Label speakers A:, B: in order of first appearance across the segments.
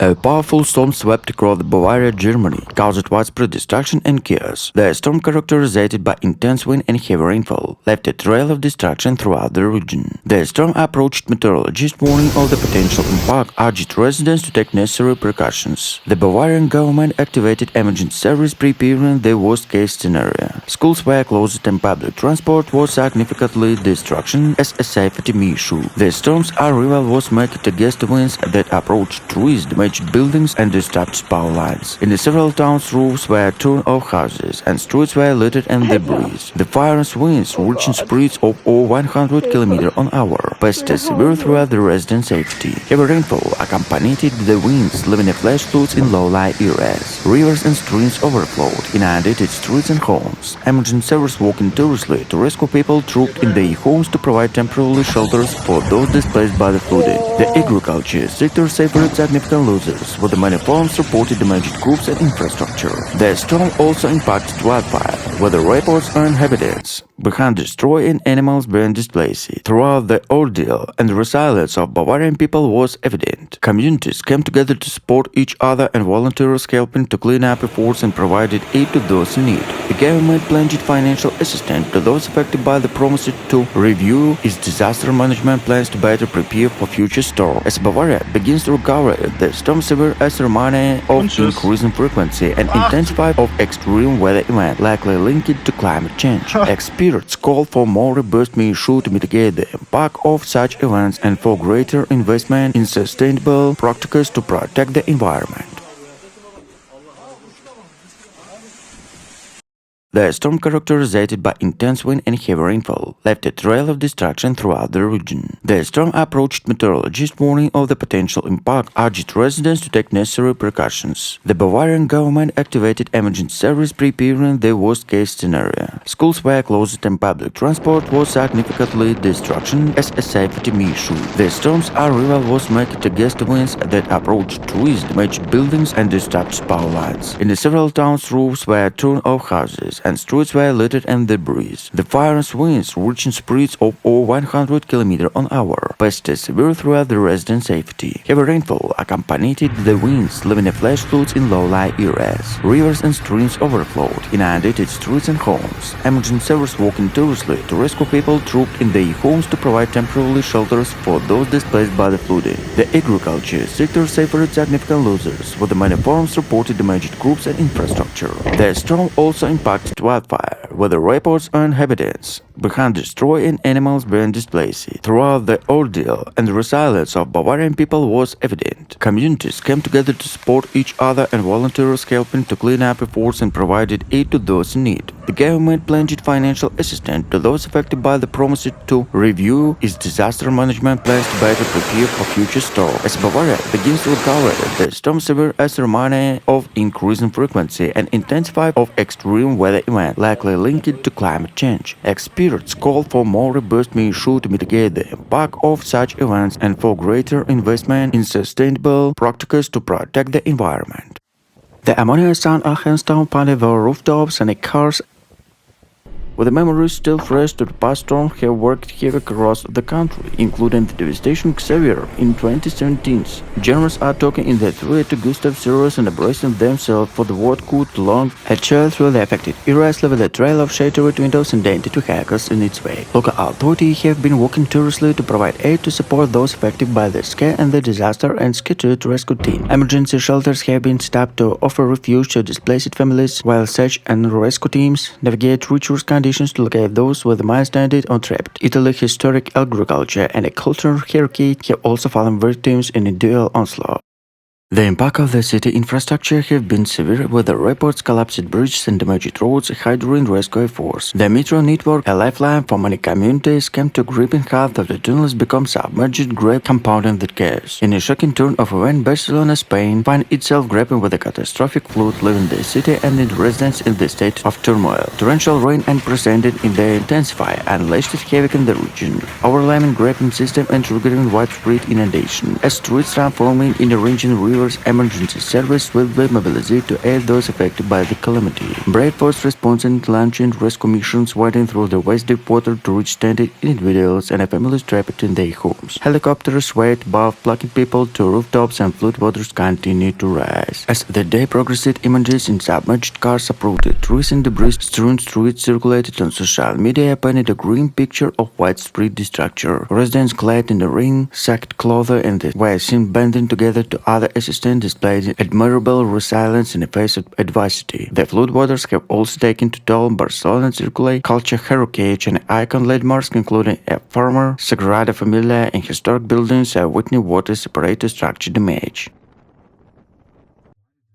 A: A powerful storm swept across Bavaria, Germany, caused widespread destruction and chaos. The storm, characterized by intense wind and heavy rainfall, left a trail of destruction throughout the region. The storm approached meteorologists, warning of the potential impact, urged residents to take necessary precautions. The Bavarian government activated emergency service, preparing the worst-case scenario. Schools were closed and public transport was significantly disrupted as a safety issue. The storm's arrival was met against winds that approached trees, damaged buildings and disrupted power lines. In several towns, roofs were torn off houses and streets were littered and debris. The fierce winds, reaching speeds of over 100 km/h, passed severe throughout the resident safety. Heavy rainfall accompanied the winds, leaving a flash floods in low-lying areas. Rivers and streams overflowed, inundated streets and homes. Emergency services working tirelessly to rescue people trapped in their homes to provide temporary shelters for those displaced by the flooding. The agriculture sector suffered significant losses, with many farms reported damaged crops and infrastructure. The storm also impacted wildfire, where the reports earned evidence behind destroying animals being displaced. Throughout the ordeal, and the resilience of Bavarian people was evident. Communities came together to support each other, and volunteers helping to clean up efforts and provided aid to those in need. The government pledged financial assistance to those affected by the promise to review its disaster management plans to better prepare for future storms. As Bavaria begins to recover, the storm severe as a reminder of increasing frequency and intensity of extreme weather events likely linked to climate change. Experts call for more robust measures to mitigate the impact of such events and for greater investment in sustainable practices to protect the environment. The storm, characterized by intense wind and heavy rainfall, left a trail of destruction throughout the region. The storm approached meteorologists, warning of the potential impact, urged residents to take necessary precautions. The Bavarian government activated emergency service, preparing the worst-case scenario. Schools were closed and public transport was significantly disrupted as a safety issue. The storm's arrival was met against winds that approached trees, damaged buildings and disrupted power lines. In several towns, roofs were torn off houses and streets were littered and debris. The fierce winds, reaching speeds of over 100 km/h, passed severe throughout the resident safety. Heavy rainfall accompanied the winds, leaving a flash floods in low-lying areas. Rivers and streams overflowed, inundated streets and homes. Emergency services working tirelessly to rescue people trapped in their homes to provide temporary shelters for those displaced by the flooding. The agriculture sector suffered significant losses, with many farms reported damaged crops and infrastructure. The storm also impacted wildfire, where the reports earned evidence behind destroying animals being displaced. Throughout the ordeal, and the resilience of Bavarian people was evident. Communities came together to support each other, and volunteers helping to clean up efforts and provided aid to those in need. The government pledged financial assistance to those affected by the promise to review its disaster management plans to better prepare for future storms. As Bavaria begins to recover, the storm severe as a reminder of increasing frequency and intensity of extreme weather events likely linked to climate change. Experts call for more robust measures to mitigate the impact of such events and for greater investment in sustainable practices to protect the environment. The ammonia sound are hailstones found over rooftops and cars. With the memories still fresh to the past storm have worked here across the country, including the devastation Xavier in 2017. Generals are talking in the threat to Gustav Zeros and bracing themselves for the what could long a child through the affected areas, leaving a trail of shattered windows and danger to hackers in its way. Local authorities have been working tirelessly to provide aid to support those affected by the scare and the disaster and scattered rescue team. Emergency shelters have been set up to offer refuge to displaced families, while search and rescue teams navigate treacherous conditions to locate those with stranded or trapped. Italy's historic agriculture and a cultural hierarchy have also fallen victims in a dual onslaught. The impact of the city infrastructure have been severe, with the reports collapsed bridges and damaged roads hindering rescue efforts. The metro network, a lifeline for many communities, came to gripping half of the tunnels become submerged, grave compounding the chaos. In a shocking turn of events, Barcelona, Spain, finds itself grappling with a catastrophic flood, leaving the city and its residents in the state of turmoil. Torrential rain unprecedented in the intensify unleashed havoc in the region, overwhelming graving system and triggering widespread inundation. As streets transforming in a region river U.S. emergency service swiftly mobilized to aid those affected by the calamity. Brave force responding, launching rescue missions wading through the waist deep water to reach stranded individuals and families trapped in their homes. Helicopters swayed above, plucking people to rooftops, and floodwaters continued to rise. As the day progressed, images in submerged cars uprooted, trees and debris strewn streets circulated on social media, painted a grim picture of widespread destruction. Residents clad in the rain-soaked clothing and were seen banding together to other assistance, displaying admirable resilience in the face of adversity. The floodwaters have also taken to toll Barcelona's circular culture heritage and icon landmarks, including a former Sagrada Familia and historic buildings, have witnessed water-separated structure damage.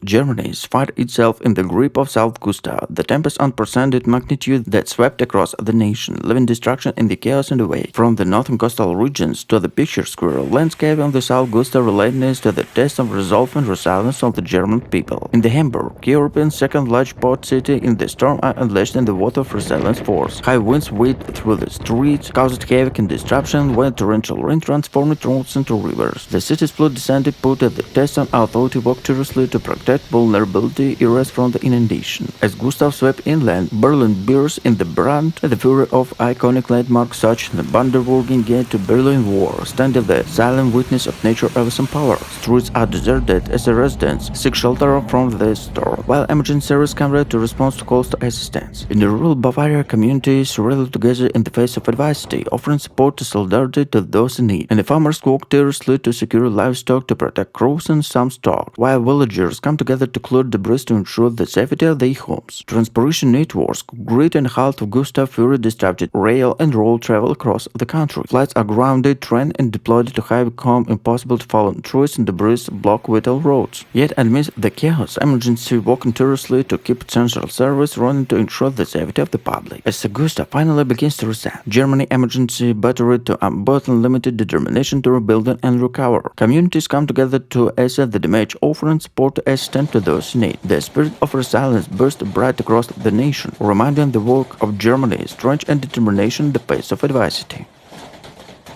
A: Germany found itself in the grip of South Gustav, the tempest unprecedented magnitude that swept across the nation, leaving destruction in the chaos in the wake. From the northern coastal regions to the picturesque landscape on the South Gustav relentless to the test of resolve and resilience of the German people. In the Hamburg, Europe's second large port city, in the storm unleashed in the water of resilience force. High winds whipped through the streets, caused havoc and disruption when torrential rain transformed roads into rivers. The city's flood descended put at the test on authority worked tirelessly to protect vulnerability areas from the inundation. As Gustav swept inland, Berlin bears in the brunt the fury of iconic landmarks such as the Brandenburg Gate to Berlin Wall, standing the silent witness of nature's awesome power. Streets are deserted as the residents seek shelter from the storm, while emergency services come ready to respond to calls to assistance. In the rural Bavaria, communities rally together in the face of adversity, offering support and solidarity to those in need, and the farmers work tirelessly to secure livestock to protect crops and some stock, while villagers come together to clear debris to ensure the safety of their homes. Transportation networks, grid and halt of Gustav Fury disrupted rail and road travel across the country. Flights are grounded, trained and deployed to have become impossible to follow trees and debris block vital roads. Yet amidst the chaos, emergency working tirelessly to keep essential service running to ensure the safety of the public. As Gustav finally begins to reset, Germany emergency battery to unburden limited determination to rebuild and recover. Communities come together to assess the damage, offering support to assistance to those in need. The spirit of resilience burst bright across the nation, reminding the work of Germany's strength and determination in the face of adversity.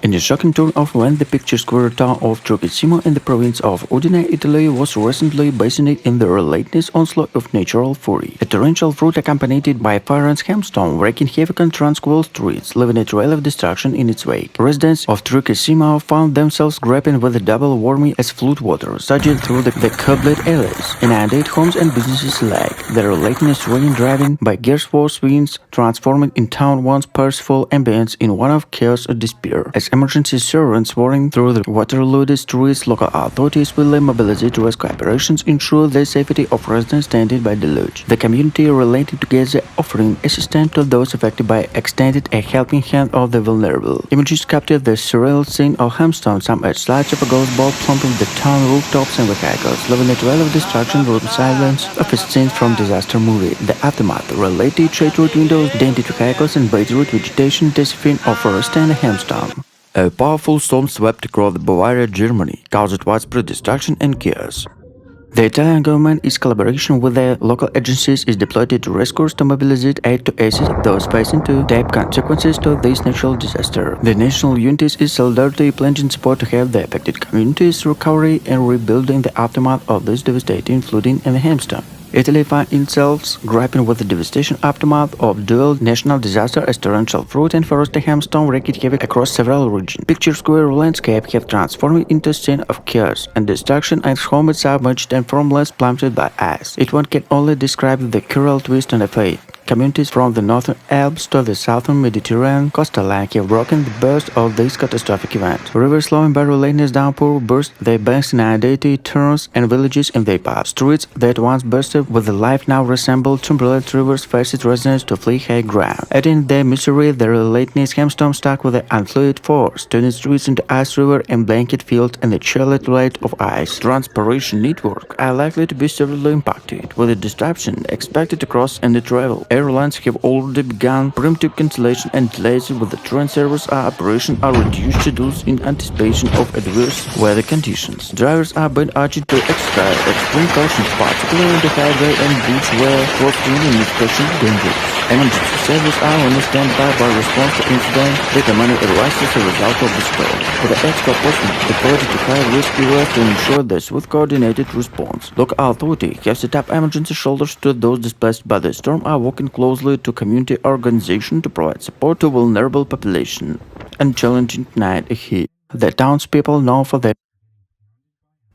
A: In a shocking turn of events, the picturesque town of Trocesimo in the province of Udine, Italy, was recently basined in the relentless onslaught of natural fury. A torrential flood accompanied by fire and hailstorm wreaking havoc on tranquil streets, leaving a trail of destruction in its wake. Residents of Trocesimo found themselves grappling with the double whammy as floodwater surged through the cobbled alleys, inundated homes and businesses alike. The relentless rain driven by gears force winds transforming in town once peaceful ambience in one of chaos and despair. As emergency sirens roaring through the water-loaded streets, local authorities will mobilize rescue operations ensure the safety of residents stranded by deluge. The community rallied together, offering assistance to those affected by extended a helping hand of the vulnerable. Images captured the surreal scene of Hampstone, some at slides of a ghost ball plumping the town rooftops and vehicles, leaving a trail of destruction with silence of a scene from disaster movie. The aftermath related shade-root windows, dented vehicles, and battered vegetation, testifying of forest and Hampstone. A powerful storm swept across Bavaria, Germany, caused widespread destruction and chaos. The Italian government, in collaboration with the local agencies, is deployed to rescuers to mobilize aid to assist those facing to deep consequences to this natural disaster. The national unity is solidarity pledging support to help the affected communities recovery and rebuilding the aftermath of this devastating flooding in Hampstone. Italy finds itself grappling with the devastation aftermath of dual national disaster as torrential flood and forest hailstorm wreaked havoc across several regions. Picturesque landscape have transformed into a scene of chaos and destruction as homes submerged and farmlands plummeted by ice. One can only describe the cruel twist on the fate. Communities from the northern Alps to the southern Mediterranean coastal line have broken the burst of this catastrophic event. Rivers flowing by relentless downpour burst their banks in inundated towns and villages in their paths. Streets that once bursted with the life now resemble turbulent rivers forced residents to flee high ground. Adding their misery, the relentless hailstorm stuck with the unfluid force, turning streets into ice river and blanket fields and the chilly light of ice. Transportation network are likely to be severely impacted, with a disruption expected across and the travel. Air airlines have already begun preemptive cancellation and delays, with the train service operation are reduced schedules in anticipation of adverse weather conditions. Drivers are being urged to exercise extreme caution, particularly on the highway and bridge where crossing is especially dangerous. Emergency services are on standby by response to incident that may arise as a result of the storm, with the extra personnel deployed to high-risk areas to ensure the swift coordinated response. Local authorities have set up emergency shelters to those displaced by the storm, are working closely to community organizations to provide support to vulnerable population and challenging night ahead. The townspeople know for their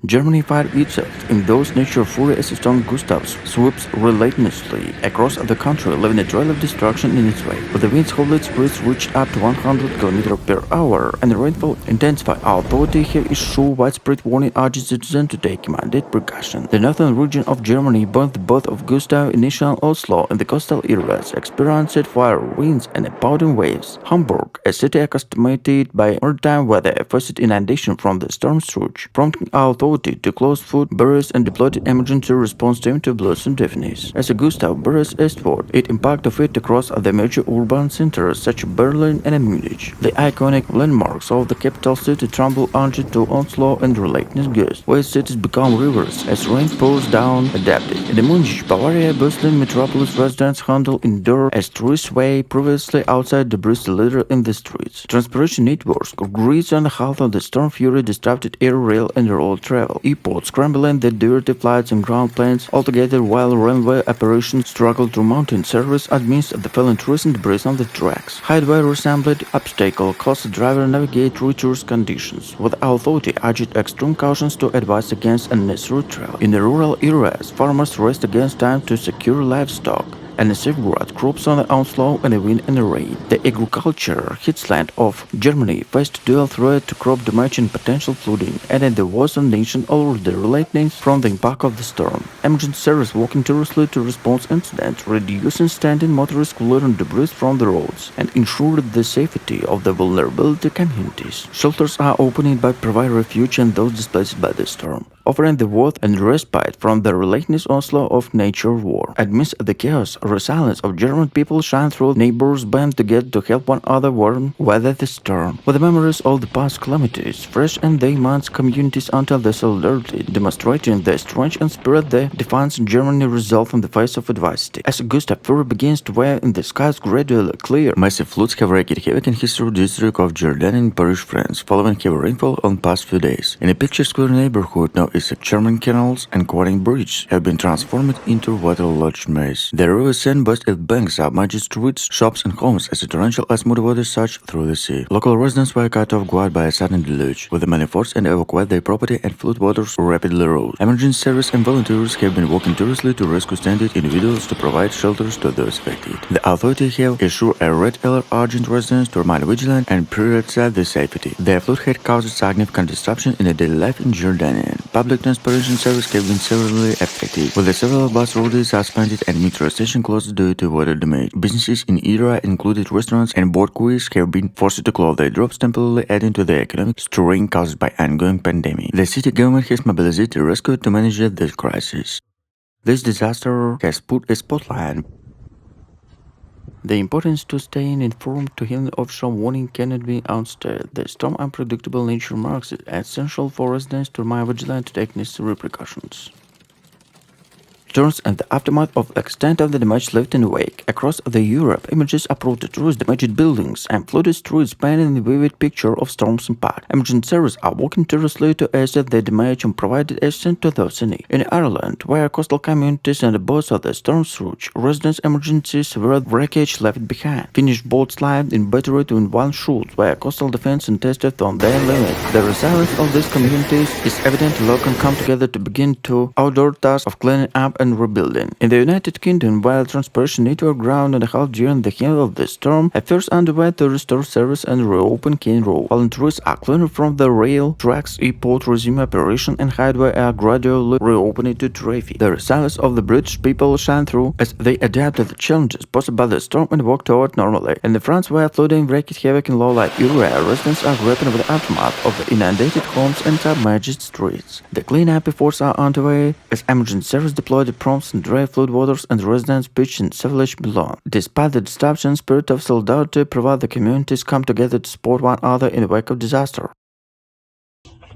A: Germany fired itself in those nature fury as storm Gustav sweeps relentlessly across the country, leaving a trail of destruction in its wake. With the wind's howling speeds reached up to 100 km per hour and the rainfall intensified, authorities have issued widespread warning urging citizens to take immediate precaution. The northern region of Germany, both of Gustav initial Oslo and the coastal areas, experienced fire winds and pounding waves. Hamburg, a city accustomed by maritime weather, faced inundation from the storm surge, prompting authorities to close food barriers and deployed emergency response team to blossom deafness. As Gustav barriers eastward, it impacted it across the major urban centers such as Berlin and Munich. The iconic landmarks of the capital city tremble under to Oslo and relentless gusts, where cities become rivers as rain pours down adapted. In the Munich, Bavaria, bustling metropolis residents handle indoor as tourists way previously outside the breeze litter in the streets. Transportation networks grease on the half of the storm fury disrupted air, rail, and road travel. Airports scrambling the diverted flights and ground planes altogether, while railway operations struggled to mountain service amidst the fallen trees and debris on the tracks. Highway resembled obstacle caused the driver navigate treacherous conditions, with authority urged extreme cautions to advise against unnecessary travel. In the rural areas, farmers raced against time to secure livestock and safeguard crops on the onslaught and the wind and the rain. The agriculture hinterland of Germany faced dual threat to crop damage and potential flooding, and in the western nation already relating from the impact of the storm. Emergency service working tirelessly to respond incidents, reducing standing motorists clearing debris from the roads, and ensured the safety of the vulnerability communities. Shelters are opening by providing refuge and those displaced by the storm, offering the warmth and respite from the relentless onslaught of nature war. Amidst the chaos, resilience of German people shine through. Neighbors band together to help one another weather the storm. With the memories of the past calamities fresh in their minds, communities until the solidarity, demonstrating the strength and spirit that defines Germany resolve in the face of adversity. As Gustav fury begins to wear in the skies gradually clear, massive floods have wreaked havoc in historic district of Jordan in Paris, France, following heavy rainfall on past few days. In a picturesque neighborhood now is German canals and quarrying bridges have been transformed into waterlogged maze. The river Seine burst its banks up major streets, shops and homes as a torrential muddy water surged through the sea. Local residents were cut off guard by a sudden deluge, with the many forced and evacuate their property and flood waters rapidly rose. Emergency service and volunteers have been working tirelessly to rescue stranded individuals to provide shelters to those affected. The authorities have issued a red alert urging residents to remain vigilant and prioritize their safety. The flood had caused significant disruption in the daily life in Jordan. Public transportation service have been severely affected, with the several bus routes suspended and metro stations closed due to water damage. Businesses in area, including restaurants and board quays, have been forced to close their drops, temporarily adding to the economic strain caused by ongoing pandemic. The city government has mobilized the rescue to manage the crisis. This disaster has put a spotlight the importance to staying informed to him offshore warning cannot be understated. The storm's unpredictable nature makes it essential for residents to remain vigilant to take necessary precautions. Turns and the aftermath of the extent of the damage left in the wake. Across the Europe, images uploaded to tourist damaged buildings and flooded streets painting a vivid picture of storm's impact. Emergency services are working tirelessly to assess the damage and provide assistance to those in need. In Ireland, where coastal communities and the boats of the storm surge, residents' emergencies were wreckage left behind. Finished boats lived in battery to in one shoot, where coastal defense and tested on their limits. The resilience of these communities is evident. Local come together to begin to outdoor task of cleaning up and rebuilding. In the United Kingdom, while transportation network ground and a half during the heat of the storm, affairs underway to restore service and reopen King Road. Volunteers are clearing from the rail tracks, airport resume operation, and highway are gradually reopening to traffic. The resilience of the British people shine through as they adapt to the challenges posed by the storm and work toward normality. In France, where flooding wreaked havoc in low-lying area, residents are grappling with the aftermath of the inundated homes and submerged streets. The cleanup efforts are underway as emergency service deployed prompts and dry floodwaters and residents pitched in savage below. Despite the disruption, spirit of solidarity provided the communities come together to support one another in the wake of disaster.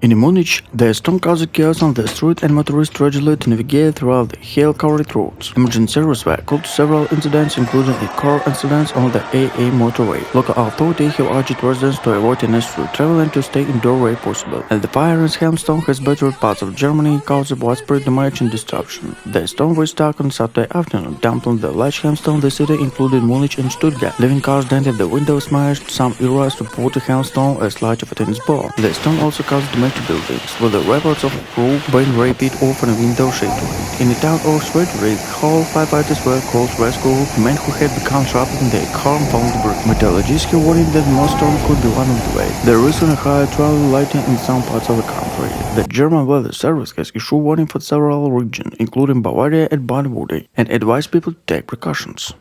A: In Munich, the storm caused chaos on the street and motorists struggled to navigate throughout the hail-covered roads. Emergency services were called to several incidents, including a car incident on the AA motorway. Local authorities have urged residents to avoid unnecessary travel and to stay indoors where possible. And the fire in hailstorm has battered parts of Germany, causing widespread damage and disruption. The storm was stuck on Saturday afternoon, dumping the large hailstorm the city included Munich and Stuttgart. Living cars dented the windows, smashed some areas, reported hailstorm as large of a tennis ball. The storm also caused damage to buildings, with the reports of roof being ripped off and window shattering. In the town of Schwerin, whole firefighters were called to rescue men who had become trapped in their car and found debris. Meteorologists have warned that more storm could be one on the way. There is a high travel lighting in some parts of the country. The German Weather Service has issued warning for several regions, including Bavaria and Bavaria, and advised people to take precautions.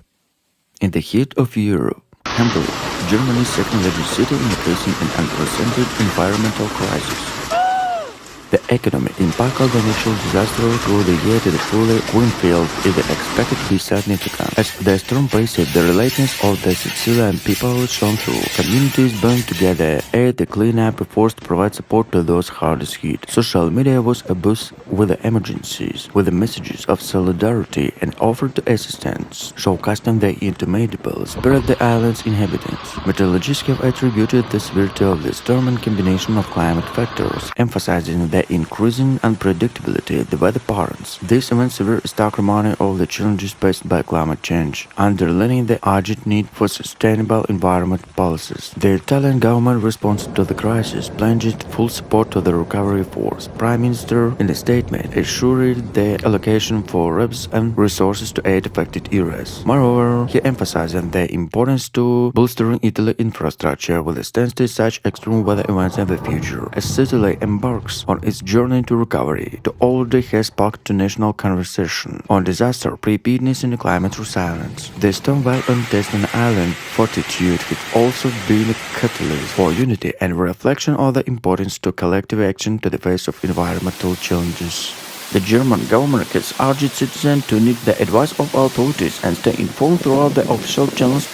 A: In the heat of Europe, Hamburg, Germany's second largest city, is facing an unprecedented environmental crisis. The economic impact of the natural disaster through the year to the fully Greenfield is expected to be significant. As the storm faced the reluctance of the Sicilian people shone through, communities band together at the cleanup efforts to provide support to those hardest hit. Social media was abuzz with the emergencies, with the messages of solidarity and offered assistance, showcasing the indomitable spirit of the island's inhabitants. Meteorologists have attributed the severity of the storm and combination of climate factors, emphasizing the increasing unpredictability of the weather patterns. This event severe stark reminder of the challenges faced by climate change, underlining the urgent need for sustainable environment policies. The Italian government response to the crisis plunged full support to the recovery efforts. Prime Minister, in a statement, assured the allocation for reps and resources to aid affected areas. Moreover, he emphasized the importance to bolstering Italy's infrastructure with a stance to such extreme weather events in the future, as Sicily embarks on its journey to recovery. The already has sparked to national conversation on disaster preparedness and climate resilience. The storm, while on testing island fortitude, has also been a catalyst for unity and reflection of the importance to collective action to the face of environmental challenges. The German government has urged citizens to need the advice of authorities and stay informed throughout the official channels.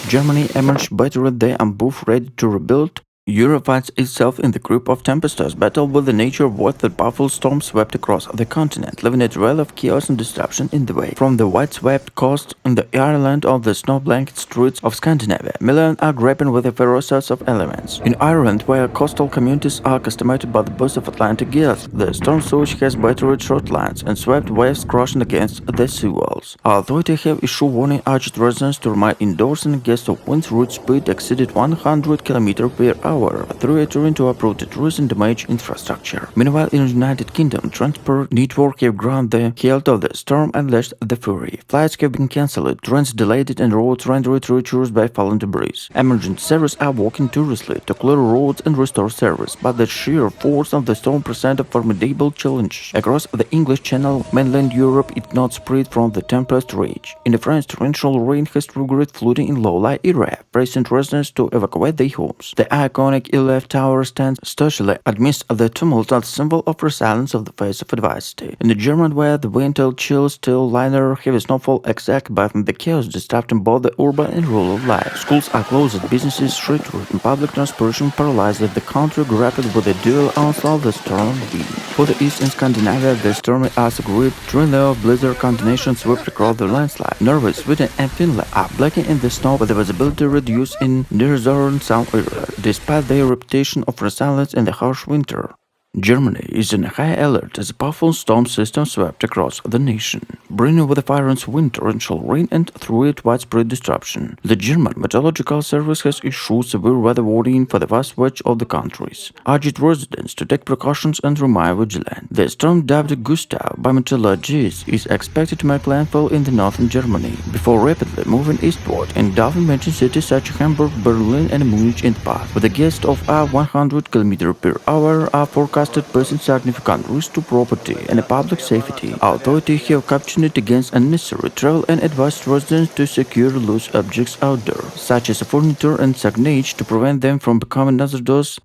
A: Germany emerged better than and both ready to rebuild. Europe finds itself in the grip of tempestuous battle with the nature of what the powerful storm swept across the continent, leaving a trail of chaos and disruption in the way. From the wide-swept coast and the Ireland of the snow-blanket streets of Scandinavia, millions are grappling with the ferocious of elements. In Ireland, where coastal communities are accustomed by the burst of Atlantic gales, the storm surge has battered shorelines and swept waves crashing against the seawalls. Authorities have issued warning urged residents to remain indoors in case of winds whose speed exceeded 100 km per hour. Through a terrain to uproot the trees and damage infrastructure. Meanwhile, in the United Kingdom, transport network have ground the height of the storm and lashed the fury. Flights have been cancelled, trains delayed, and roads rendered treacherous by fallen debris. Emergency services are working tirelessly to clear roads and restore service, but the sheer force of the storm presented formidable challenges. Across the English Channel, mainland Europe, it not spread from the tempest rage. In France, torrential rain has triggered flooding in low-lying areas, pressing residents to evacuate their homes. The iconic Eiffel Tower stands stoically amidst the tumult, a symbol of resilience of the face of adversity. In the German, where the winter chill still liner heavy snowfall exact but the chaos disrupting both the urban and rural life. Schools are closed, businesses shattered, and public transportation paralyzed as the country grappled with the dual onslaught of the storm wind. For the east and Scandinavia, the stormy Arctic grip, trillion of blizzard combinations swept across the landslide. Norway, Sweden, and Finland are blackened in the snow with the visibility reduced in northern some areas, despite their reputation of resilience in the harsh winter. Germany is in high alert as a powerful storm system swept across the nation, bringing with the violence wind, torrential rain, and through it widespread disruption. The German Meteorological Service has issued severe weather warning for the vast stretch of the countries, urged residents to take precautions and remain vigilant. The storm, dubbed Gustav by meteorologists, is expected to make landfall in the northern Germany before rapidly moving eastward and engulfing major cities such as Hamburg, Berlin, and Munich in the path. With a gust of 100 km per hour are forecast posing significant risk to property and public safety. Authorities have cautioned it against unnecessary travel and advised residents to secure loose objects outdoors, such as furniture and signage, to prevent them from becoming hazardous.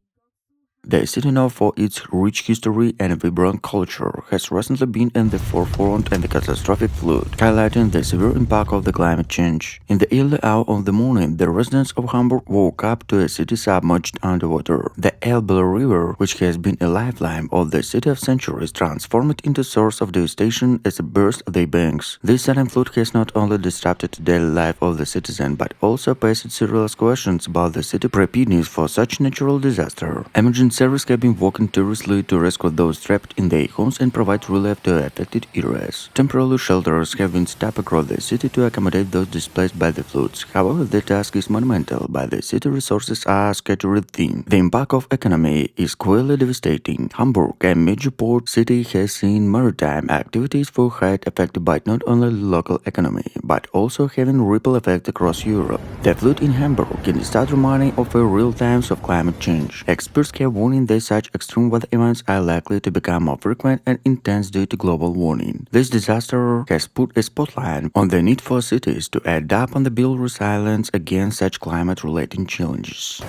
A: The city, known for its rich history and vibrant culture, has recently been in the forefront of the catastrophic flood, highlighting the severe impact of the climate change. In the early hour of the morning, the residents of Hamburg woke up to a city submerged underwater. The Elbe River, which has been a lifeline of the city of centuries, transformed into a source of devastation as it burst their banks. This sudden flood has not only disrupted the daily life of the citizen, but also posed serious questions about the city's preparedness for such natural disaster. Emergency services have been working tirelessly to rescue those trapped in their homes and provide relief to affected areas. Temporary shelters have been set up across the city to accommodate those displaced by the floods. However, the task is monumental, but the city resources are scattered thin. The impact of economy is clearly devastating. Hamburg, a major port city, has seen maritime activities for height affected by not only the local economy, but also having ripple effects across Europe. The flood in Hamburg can start reminding of a real times of climate change. Experts have warning that such extreme weather events are likely to become more frequent and intense due to global warming. This disaster has put a spotlight on the need for cities to adapt and build resilience against such climate-related challenges.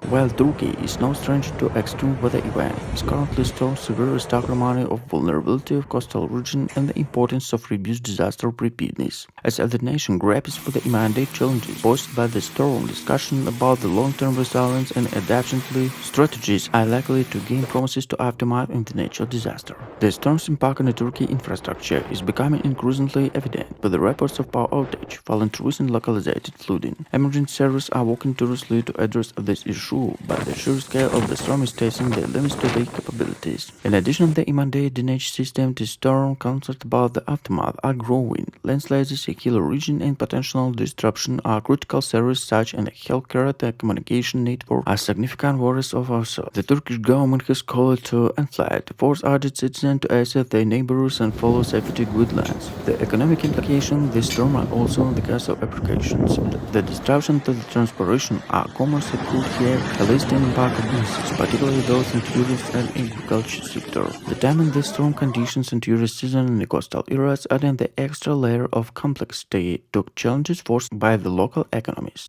A: While Turkey is no stranger to extreme weather events, it currently stores severe stark reminder of vulnerability of coastal region and the importance of reduced disaster preparedness. As the nation grapples with the immediate challenges posed by the storm, discussion about the long-term resilience and adaptation strategies are likely to gain promises to aftermath in the natural disaster. The storm's impact on the Turkey infrastructure is becoming increasingly evident, with the reports of power outage, fallen trees and localized flooding. Emergency services are working tirelessly to address this issue, but the sheer scale of the storm is testing the limits to their capabilities. In addition, the immediate drainage system to storm concerns about the aftermath are growing. Landslides, a hill region, and potential disruption are critical services such as healthcare and communication network are significant worries of also. The Turkish government has called to inflict to force urgent citizens to assess their neighbors and follow safety guidelines. The economic implications this storm are also the cause of applications. The disruption to the transportation or commerce could have a lasting impact on businesses, particularly those in tourist and agriculture sector. The timing the storm conditions and tourist season in the coastal areas adding the extra layer of complexity to challenges forced by the local economies.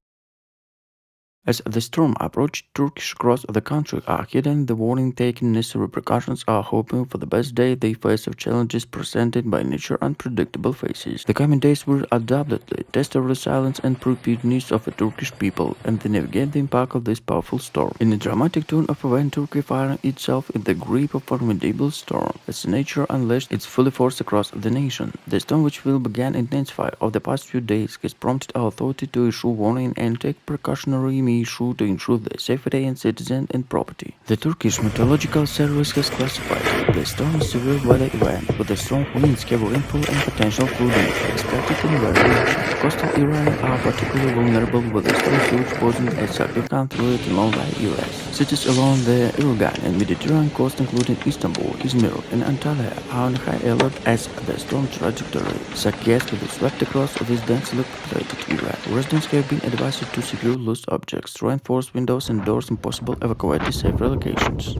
A: As the storm approached, Turkish across the country are heeding the warning, taking necessary precautions, are hoping for the best day they face of challenges presented by nature unpredictable faces. The coming days will undoubtedly test the resilience and preparedness of the Turkish people and they navigate the impact of this powerful storm. In a dramatic tone of when Turkey finding itself in the grip of a formidable storm, as nature unleashed its full force across the nation. The storm, which will begin intensify over the past few days, has prompted our authority to issue warning and take precautionary measures to ensure the safety of citizens and property. The Turkish Meteorological Service has classified the storm as severe weather event, with the strong winds, heavy rainfall, and potential flooding expected in various regions. Coastal areas are particularly vulnerable, with the storm surge posing a significant threat in long-lie areas. Cities along the Irigan and Mediterranean coast, including Istanbul, Izmir, and Antalya, are on high alert as the storm trajectory suggests it is swept across this densely populated area. Residents have been advised to secure loose objects, reinforce windows and doors, and possible evacuate to safer locations.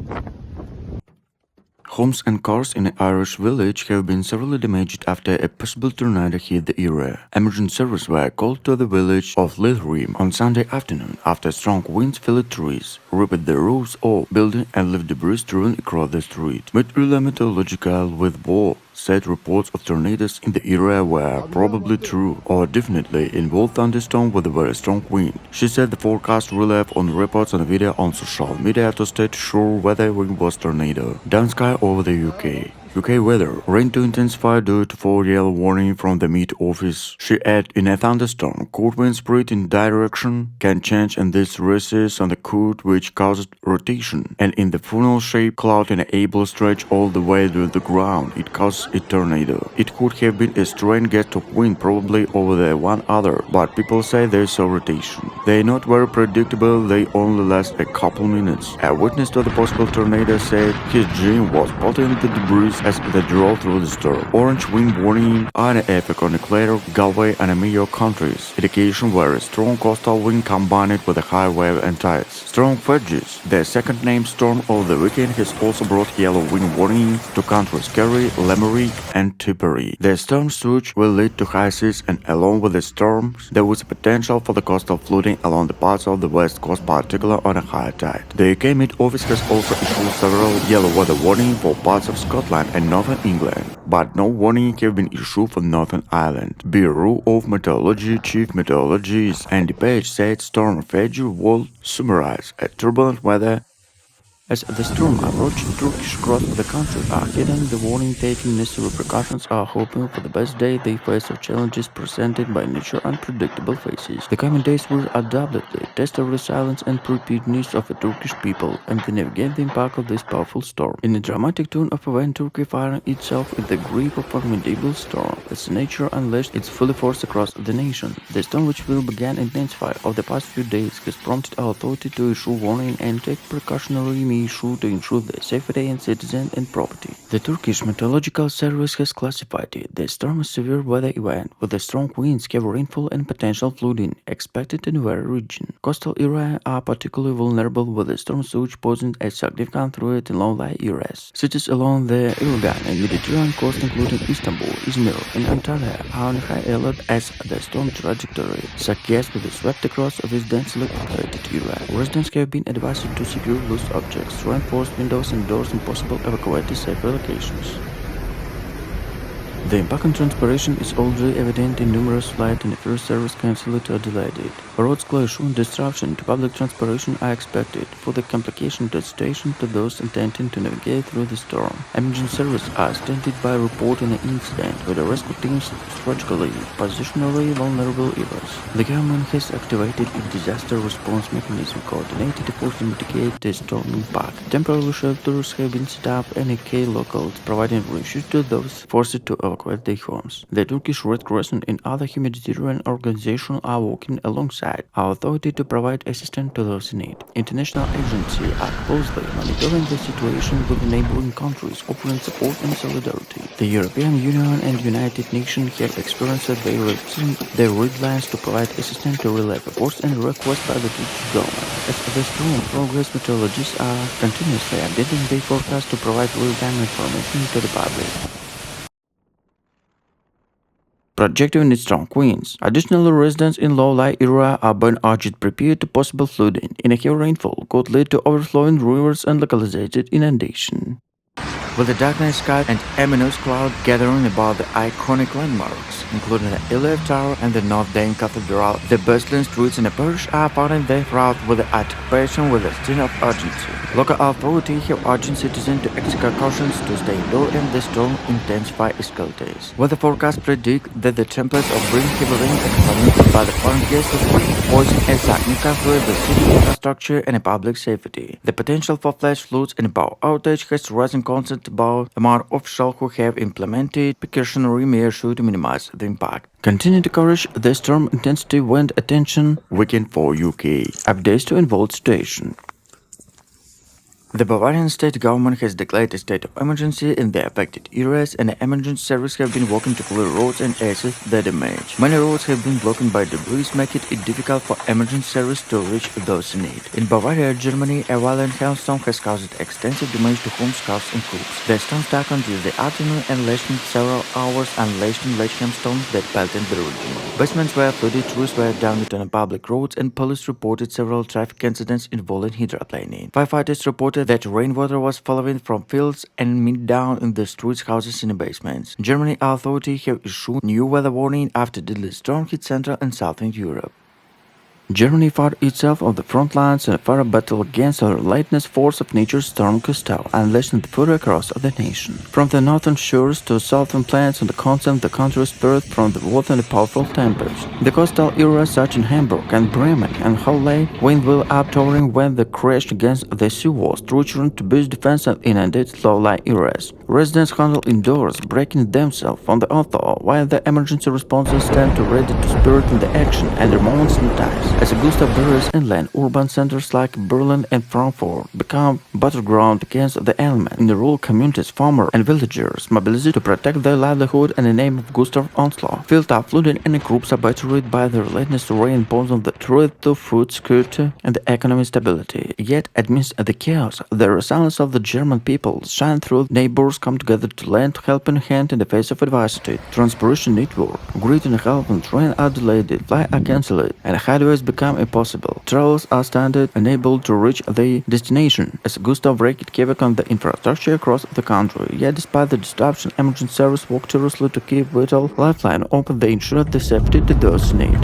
A: Homes and cars in an Irish village have been severely damaged after a possible tornado hit the area. Emergency services were called to the village of Leitrim on Sunday afternoon after strong winds felled trees, ripped the roofs off buildings and left debris strewn across the street. Meteorological with war said reports of tornadoes in the area were probably true or definitely involved thunderstorms with a very strong wind. She said the forecast relied on reports and video on social media to state sure whether it was tornado. Down sky over the UK. UK weather. Rain to intensify due to 4 yellow warning from the Met Office. She added, in a thunderstorm, cold wind spread in direction can change and this races on the cold which causes rotation. And in the funnel shaped cloud in an able stretch all the way to the ground, it causes a tornado. It could have been a strange gust of wind probably over the one other, but people say there's a rotation. They're not very predictable, they only last a couple minutes. A witness to the possible tornado said his dream was spotting the debris areas as they drove through the storm. Orange wind warning had an effect on Eclair, Galway and Mayo counties. Indication were a strong coastal wind combined with a high wave and tides. Strong Fedges, the second named storm of the weekend, has also brought yellow wind warning to counties Kerry, Limerick and Tipperary. The storm surge will lead to high seas, and along with the storms, there was a potential for the coastal flooding along the parts of the west coast, particularly on a high tide. The UK Met Office has also issued several yellow weather warnings for parts of Scotland and Northern England, but no warning have been issued for Northern Ireland. Bureau of Meteorology Chief Meteorologist Andy Page said Storm Fedge will summarize a turbulent weather. As the storm approached Turkish across the country are heeding the warning, taking necessary precautions, are hoping for the best day they face of challenges presented by nature unpredictable faces. The coming days will undoubtedly test the resilience and preparedness of the Turkish people and to navigate the impact of this powerful storm. In a dramatic tone of event, Turkey finding itself in the grip of a formidable storm as nature unleashed its full force across the nation. The storm, which will begin intensify over the past few days, has prompted our authority to issue warning and take precautionary measures to ensure the safety of citizens and property. The Turkish Meteorological Service has classified the storm as a severe weather event with the strong winds, heavy rainfall and potential flooding expected in the region. Coastal areas are particularly vulnerable with the storm surge posing a significant threat in low-lying areas. Cities along the Aegean and Mediterranean coast, including Istanbul, Izmir and Antalya, are on high alert as the storm trajectory suggests with the swept across this densely populated area. Residents have been advised to secure loose objects, reinforce windows and doors, and possible evacuate to safer locations. The impact on transportation is already evident in numerous flights and ferry service cancelled or delayed. Roads closure and disruption to public transportation are expected for the complication of the situation to those intending to navigate through the storm. Emergency services are stunted by reporting an incident with the rescue teams strategically positionally vulnerable areas. The government has activated a disaster response mechanism coordinated efforts to mitigate the storm impact. Temporary shelters have been set up in key locales, providing refuge to those forced to evacuate their homes. The Turkish Red Crescent and other humanitarian organizations are working alongside our authority to provide assistance to those in need. International agencies are closely monitoring the situation with neighboring countries, offering support and solidarity. The European Union and United Nations have experienced their red lines to provide assistance to relief efforts and requests by the Turkish government. As the storm progress, meteorologists are continuously updating their forecast to provide real-time information to the public. Projecting its strong winds. Additionally, residents in low-lying areas are being urged prepared to possible flooding in a heavy rainfall could lead to overflowing rivers and localized inundation. With the darkness sky and ominous cloud gathering above the iconic landmarks, including the Elef Tower and the Notre Dame Cathedral, the bustling streets in the parish are finding their route with the anticipation with a sense of urgency. Local authorities have urged citizens to execute cautions to stay indoors and the storm intensify escalates. Weather forecasts predict that the temperatures of bring heavy rain accompanied by the foreign gas will poison a significant threat to city infrastructure and public safety. The potential for flash floods and power outage has risen concerns about the amount of officials who have implemented precautionary measures to minimize the impact. Continue to coverage the storm intensity wind attention weekend for UK. Updates to involved situation. The Bavarian state government has declared a state of emergency in the affected areas, and the emergency services have been working to clear roads and assess the damage. Many roads have been blocked by debris, making it difficult for emergency services to reach those in need. In Bavaria, Germany, a violent hailstorm has caused extensive damage to homes, cars, and crops. The storm started on Tuesday afternoon and lasted several hours, unleashing large hailstones that pelted the region. Basements were flooded, trees were damaged on public roads, and police reported several traffic incidents involving hydroplaning. Firefighters reported that rainwater was flowing from fields and mid down in the streets, houses, and basements. Germany authorities have issued new weather warning after deadly storm hit Central and Southern Europe. Germany found itself on the front lines in a fire battle against the relentless force of nature's storm Gustav, unleashing the fury across the nation. From the northern shores to southern plains on the continent, the country is spared from the water and the powerful tempests. The coastal areas such as Hamburg and Bremen and Halle wind will up towering when they crashed against the seawalls, threatening to boost defense and inundate low-lying areas. Residents huddle indoors, breaking themselves from the author, while the emergency responses stand ready to spirit in the action and their moments in ties. as a gust of berries inland, urban centers like Berlin and Frankfurt become battleground against the element. In the rural communities, farmers and villagers mobilized to protect their livelihood in the name of Gustav onslaught. Filled up, flooded and groups are battered by the relentless reimpose on the truth to food security and the economic stability. Yet, amidst the chaos, the resilience of the German people shine through. Neighbors come together to lend helping hand in the face of adversity. Transportation network, grid and help and train are delayed, flights are cancelled, and highways become impossible. Travelers are stranded, unable to reach their destination, as Gustav wreaked havoc on the infrastructure across the country. Yet, despite the disruption, emergency service worked tirelessly to keep vital lifeline open. They ensured the safety to those in need.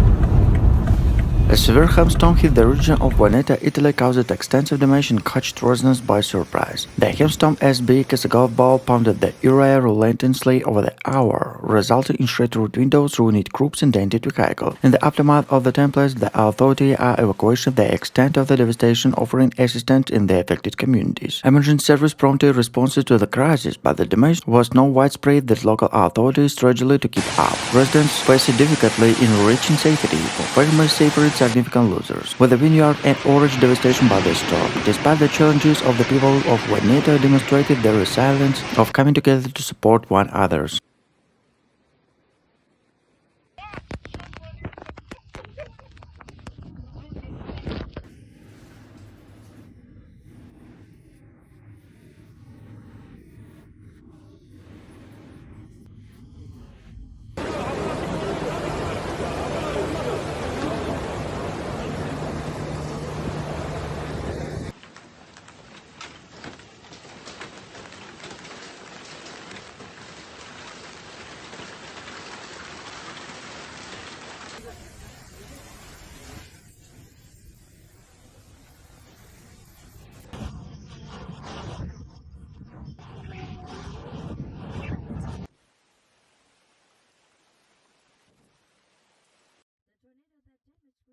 A: A severe hailstorm hit the region of Veneto, Italy, caused extensive damage and caught residents by surprise. The hailstorm, as big as a golf ball, pounded the area relentlessly over the hour, resulting in shattered windows, ruined groups, and dented vehicles. In the aftermath of the tempest, the authorities are evacuating the extent of the devastation, offering assistance in the affected communities. Emergency service promptly responded to the crisis, but the damage was so widespread that local authorities struggled to keep up. Residents faced difficulty in reaching safety, for families suffered significant losers, with the vineyard and orange devastation by the storm. Despite the challenges of the people of Veneto demonstrated their resilience of coming together to support one another.